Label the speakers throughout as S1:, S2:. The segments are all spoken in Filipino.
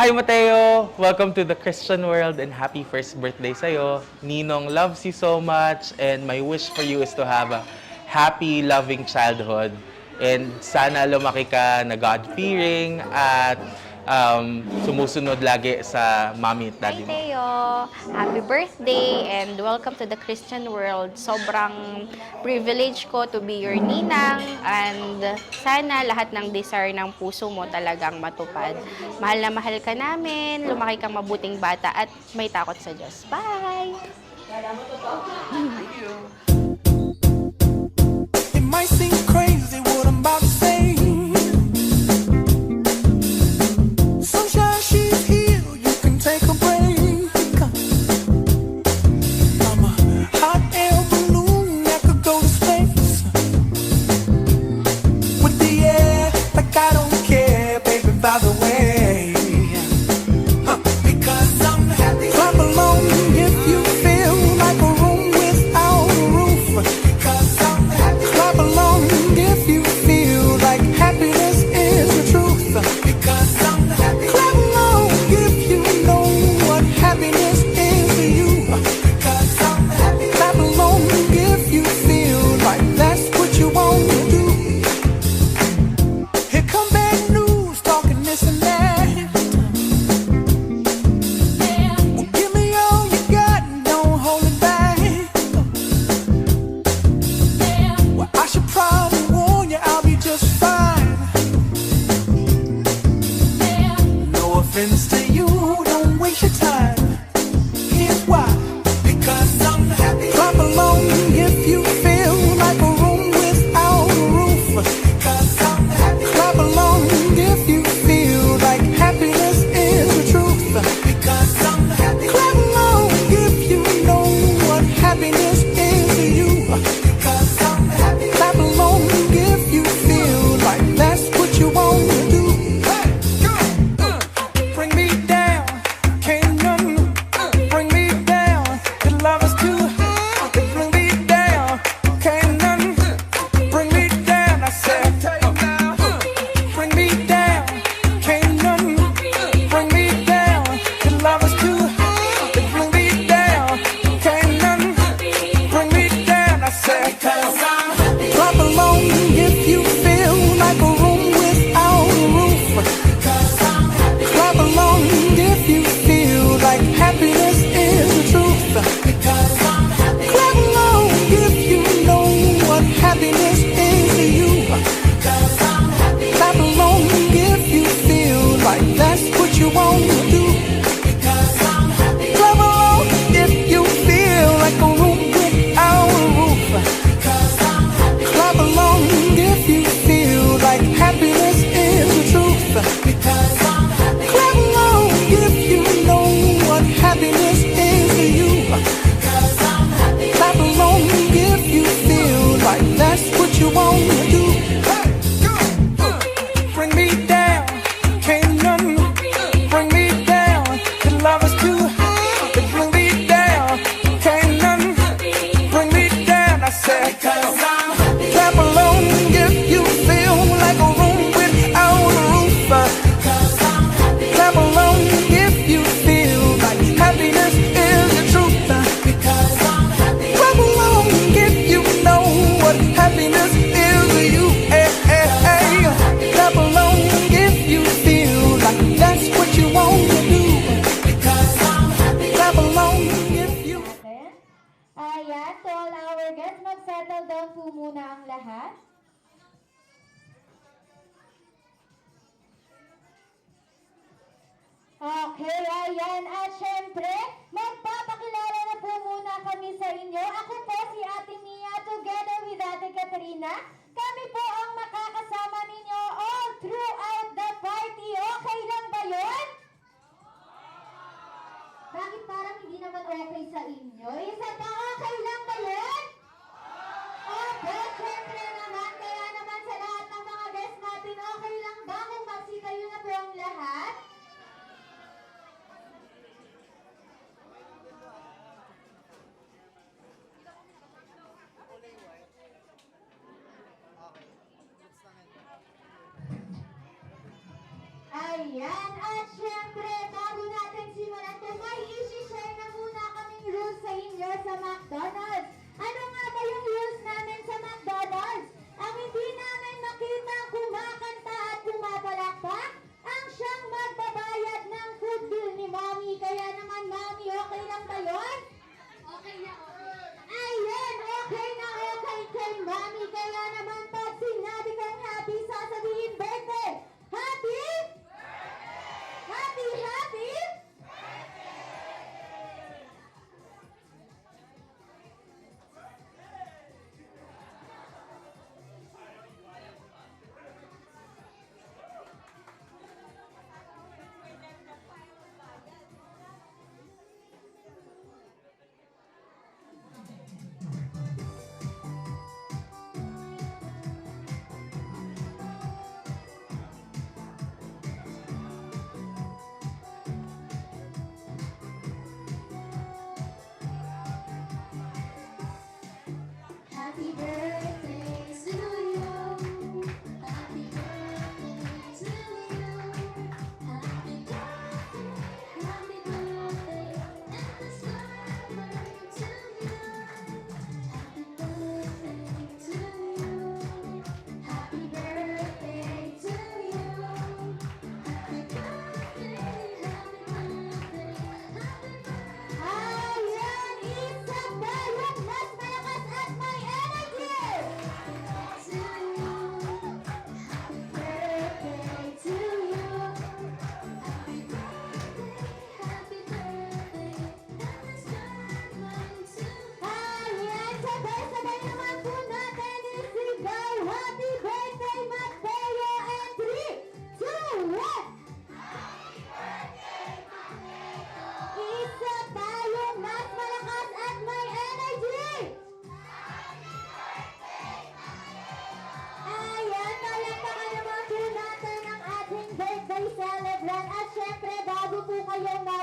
S1: Hi Mateo! Welcome to the Christian world and happy first birthday sa'yo. Ninong loves you so much and my wish for you is to have a happy, loving childhood. And sana lumaki ka na God-fearing at sumusunod lagi sa mommy at
S2: Hi
S1: daddy mo.
S2: Teo! Happy birthday and welcome to the Christian world. Sobrang privilege ko to be your ninang and sana lahat ng desire ng puso mo talagang matupad. Mahal na mahal ka namin, lumaki kang mabuting bata at may takot sa Diyos. Bye!
S3: It might seem crazy what I'm about to say. Sunshine, she's here, you can take a break. I'm a hot air balloon that could go to space. With the air, like I don't care, baby, by the way. Because I'm happy. Clap along if you feel like a room without a roof. Because I'm happy. Clap along if you feel like happiness is the truth. Because I'm happy. Clap along if you know what happiness is to you. Because I'm happy. Clap along if you feel like that's what you want to do. Here come bad news, talking this and that. Well, give me all you got and don't hold it back. Well, I should probably warn you, I'll be just fine. No offense to you, don't waste your time. Here's why. Because I'm happy. Clap along if you feel like a room without a roof. Because I'm happy. Clap along if you feel like happiness is the truth. Because I'm happy. Clap along if you know what happiness is to you. Because I'm happy. Clap along if you feel like that's what you want to do. Hey, go. Bring me down, can't none bring me down. Your love is too hot. Bring me down, can't none bring me down. I said, bring me down, can't none bring me down. Your love is too hot. Bring me down, can't none bring me down. I said, clap along if you feel like a room without a roof. Clap along if you feel like happiness is the truth. Clap along if you know what happiness is to you. Clap along if you feel like that's what you want to do. Clap along if you feel like a room without a roof. Clap along if you feel like happiness is the truth. Clap along if you know what happiness is to you. Clap along if you feel like that's what you want to do. Bring me down, can't none bring me down. Your love is too hot. Bring me down, can't none bring me down. I said, clap along if you feel like a room without a roof. Clap along if you feel like happiness is the truth. Clap along if you know what happiness is to you. Hey, hey, hey. Clap along if you feel like that's what you want to do. Clap along if you.
S4: Ayan, to all our guests, mag-settle down po muna ang lahat. Okay, ayan. At syempre, magpapakilala na po muna kami sa inyo. Ako po si Ate Mia together with Ate Katrina. Kami po ang makakasama ninyo all throughout the party. Okay lang ba yun? Bakit parang hindi naman okay sa inyo? Isa pa, okay lang ba yun? Okay, syempre naman. Kaya naman sa lahat ng mga guests natin, okay lang ba kung magsitayo na po ang lahat? Ayan, at syempre,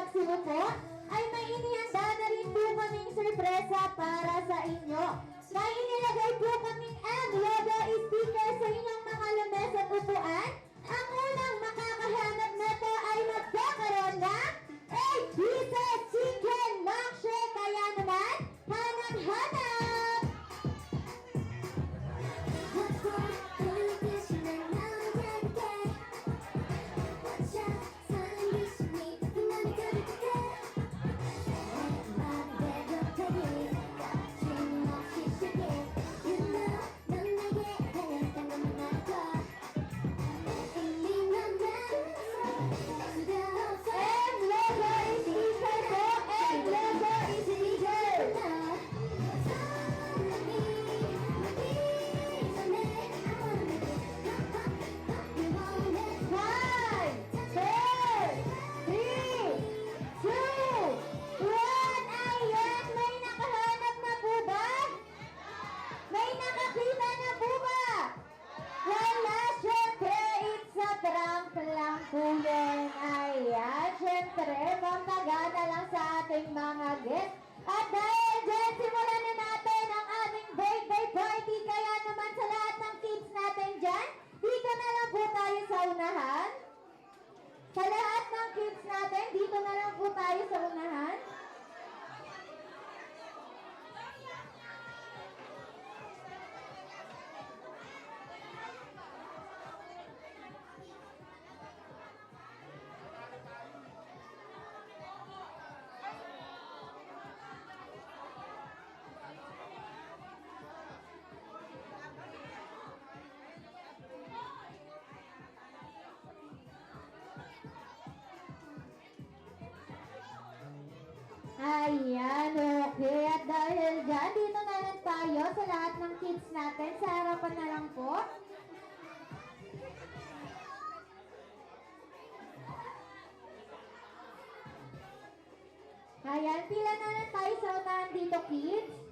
S4: Maximo po, ay may inihanda na rin po kaming sorpresa para sa inyo. May inilagay po kaming logo sticker sa inyong mga lames at upuan. Ang unang makakahanap nito ay magkakaroon ng 8 pieces chicken milkshake. Kaya naman, hanap-hanap! And logo is sticker po! And logo is sticker! Five, four, three, two, one. Ayan, may nakahanap na po ba? May nakakita na po ba? Wala, syempre, it's a prank lang po yun. Ayan, syempre, mamagana lang sa ating mga guests. At dahil dyan, simulan na natin ang ating birthday party. Kaya naman sa lahat ng kids natin dyan, dito na lang po tayo sa unahan. Sa lahat ng kids natin, dito na lang po tayo sa unahan. Ayan, okay. At dahil dyan, dito na lang tayo sa lahat ng kids natin. Sa harapan na lang po. Ayan, pila na lang tayo sa unahan dito, kids.